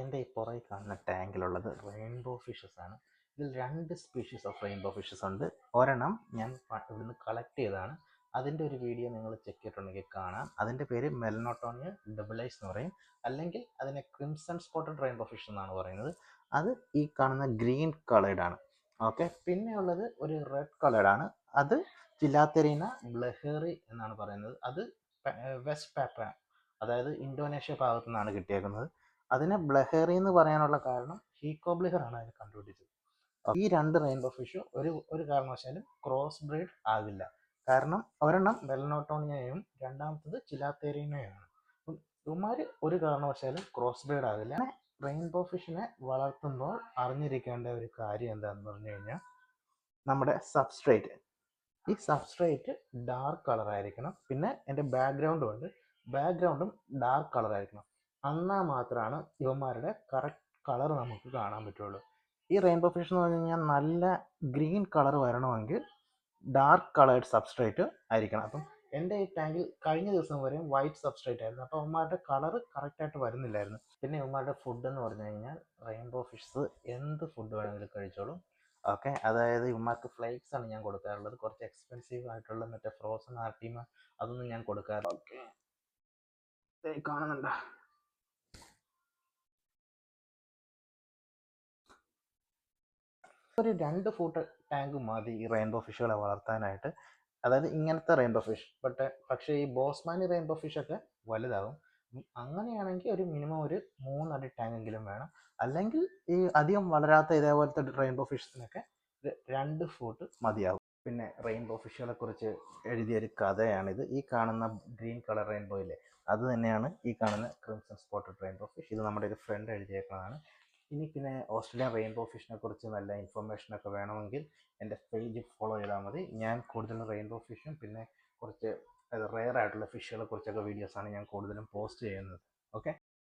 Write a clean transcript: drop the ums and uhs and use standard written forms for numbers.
എൻ്റെ ഈ പുറകിൽ കാണുന്ന ടാങ്കിലുള്ളത് റെയിൻബോ ഫിഷസ് ആണ്. ഇതിൽ 2 സ്പീഷീസ് ഓഫ് റെയിൻബോ ഫിഷസ് ഉണ്ട്. ഒരെണ്ണം ഞാൻ ഇവിടുന്ന് കളക്ട് ചെയ്തതാണ്. അതിൻ്റെ ഒരു വീഡിയോ നിങ്ങൾ ചെക്ക് ചെയ്തിട്ടുണ്ടെങ്കിൽ കാണാം. അതിൻ്റെ പേര് മെലനോട്ടോണിയ ഡബിളൈസ് എന്ന് പറയും, അല്ലെങ്കിൽ അതിനെ ക്രിംസൺ സ്പോട്ടഡ് റെയിൻബോ ഫിഷ് എന്നാണ് പറയുന്നത്. അത് ഈ കാണുന്ന ഗ്രീൻ കളേർഡ് ആണ്. ഓക്കെ, പിന്നെ ഉള്ളത് ഒരു റെഡ് കളേർഡ് ആണ്. അത് ചിലാത്തെരീന ബ്ലഹേറി എന്നാണ് പറയുന്നത്. അത് വെസ്റ്റ് പാപ്പ, അതായത് ഇന്തോനേഷ്യ ഭാഗത്തു നിന്നാണ് കിട്ടിയേക്കുന്നത്. അതിനെ ബ്ലഹേറി എന്ന് പറയാനുള്ള കാരണം ഹീക്കോബ്ലിഹർ ആണ് അതിനെ കണ്ടുപിടിച്ചത്. ഈ 2 റെയിൻബോ ഫിഷും ഒരു കാരണവശാലും ക്രോസ് ബ്രീഡ് ആകില്ല. കാരണം ഒരെണ്ണം മെലനോട്ടോണിയയും രണ്ടാമത്തത് ചിലാത്തേരീനയാണ്. ഇവന്മാർ ഒരു കാരണവശാലും ക്രോസ് ബ്രീഡ് ആകില്ല. റെയിൻബോ ഫിഷിനെ വളർത്തുമ്പോൾ അറിഞ്ഞിരിക്കേണ്ട ഒരു കാര്യം എന്താണെന്ന് പറഞ്ഞു കഴിഞ്ഞാൽ, നമ്മുടെ സബ്സ്ട്രേറ്റ്, ഈ സബ്സ്ട്രേറ്റ് ഡാർക്ക് കളർ ആയിരിക്കണം. പിന്നെ എൻ്റെ ബാക്ക്ഗ്രൗണ്ടും ഡാർക്ക് കളർ ആയിരിക്കണം. എന്നാൽ മാത്രമാണ് ഇവന്മാരുടെ കറക്റ്റ് കളർ നമുക്ക് കാണാൻ പറ്റുള്ളൂ. ഈ റെയിൻബോ ഫിഷ് എന്ന് പറഞ്ഞു കഴിഞ്ഞാൽ നല്ല ഗ്രീൻ കളർ വരണമെങ്കിൽ ഡാർക്ക് കളേർഡ് സബ്സ്ട്രേറ്റ് ആയിരിക്കണം. അപ്പം എൻ്റെ ഈ ടാങ്കിൽ കഴിഞ്ഞ ദിവസം വരെയും വൈറ്റ് സബ്സ്ട്രേറ്റ് ആയിരുന്നു. അപ്പോൾ ഇവന്മാരുടെ കളർ കറക്റ്റായിട്ട് വരുന്നില്ലായിരുന്നു. പിന്നെ ഇവന്മാരുടെ ഫുഡ് എന്ന് പറഞ്ഞു കഴിഞ്ഞാൽ റെയിൻബോ ഫിഷ് എന്ത് ഫുഡ് വേണമെങ്കിലും കഴിച്ചോളും. ഓക്കെ, അതായത് ഇവന്മാർക്ക് ഫ്ലേക്സ് ആണ് ഞാൻ കൊടുക്കാറുള്ളത്. കുറച്ച് എക്സ്പെൻസീവ് ആയിട്ടുള്ള മറ്റേ ഫ്രോസൺ ആർട്ടീമ അതൊന്നും ഞാൻ കൊടുക്കാറില്ല. ഓക്കെ, കാണുന്നുണ്ടോ? ഒരു 2 ഫൂട്ട് ടാങ്ക് മതി ഈ റെയിൻബോ ഫിഷുകളെ വളർത്താനായിട്ട്. അതായത് ഇങ്ങനത്തെ റെയിൻബോ ഫിഷ്. പക്ഷേ ഈ ബോസ്മാനി റെയിൻബോ ഫിഷൊക്കെ വലുതാകും. അങ്ങനെയാണെങ്കിൽ ഒരു മിനിമം ഒരു 3 അടി ടാങ്കെങ്കിലും വേണം. അല്ലെങ്കിൽ ഈ അധികം വളരാത്ത ഇതേപോലത്തെ റെയിൻബോ ഫിഷിനൊക്കെ 2 ഫൂട്ട് മതിയാകും. പിന്നെ റെയിൻബോ ഫിഷുകളെ കുറിച്ച് എഴുതിയൊരു കഥയാണിത്. ഈ കാണുന്ന ഗ്രീൻ കളർ റെയിൻബോ ഇല്ലേ, അത് തന്നെയാണ് ഈ കാണുന്ന ക്രിംസൺ സ്പോട്ടഡ് റെയിൻബോ ഫിഷ്. ഇത് നമ്മുടെ ഒരു ഫ്രണ്ട് എഴുതിയേക്കുന്നതാണ്. ഇനി പിന്നെ ഓസ്ട്രേലിയൻ റെയിൻബോ ഫിഷിനെ കുറിച്ച് നല്ല ഇൻഫർമേഷനൊക്കെ വേണമെങ്കിൽ എൻ്റെ പേജ് ഫോളോ ചെയ്താൽ മതി. ഞാൻ കൂടുതലും റെയിൻബോ ഫിഷും പിന്നെ കുറച്ച് റെയർ ആയിട്ടുള്ള ഫിഷുകളെ കുറിച്ചൊക്കെ വീഡിയോസാണ് ഞാൻ കൂടുതലും പോസ്റ്റ് ചെയ്യുന്നത്. ഓക്കെ.